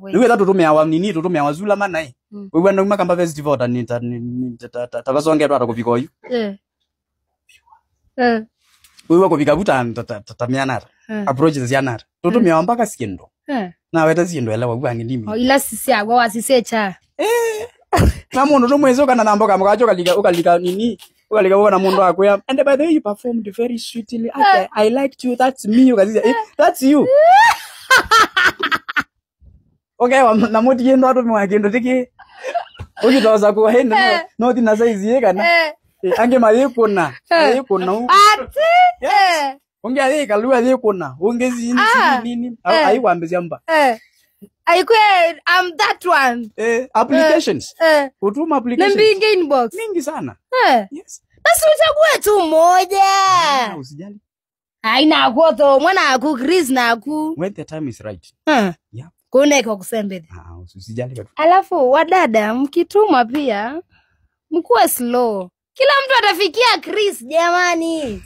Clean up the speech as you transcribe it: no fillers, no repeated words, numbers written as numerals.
Wewe tutumia awa nini tutumia wazula mana eh. Wewe ndo makamba festival tabasonge ndo atakupika oyu. Wewe kupika buta tatamiana. Approaches yanara. Tutumia mpaka siendo. Na weta siendo elewa gwangi ndimi. Ila sisi agwa wasisecha. Na mundu no mwezo kana namboka mukacho ukalika nini? Ukalika uona mundu akwe. And by the way you performed very sweetly. I liked you. That's me. That's you. Okay, na moti yendo ato mwakendo tiki. Oki toza ko henda no tina size ye kana. Ange maye kona. Maye kona. Ati. Onge ale kalua ye kona. Onge zini nini. Ai wambezi amba. Aikwe I'm that one. Applications. Utuma applications. Nambinge inbox. Mingi sana. Yes. Basi uchague tu moja. Usijali. Haina kuoto mwana aku Chris na aku. When the time is right. Yeah. Kune kwa kusembede. Usijali katu. Alafu wadada mkituma pia mkuwe slow. Kila mtu atafikia Chris jamani.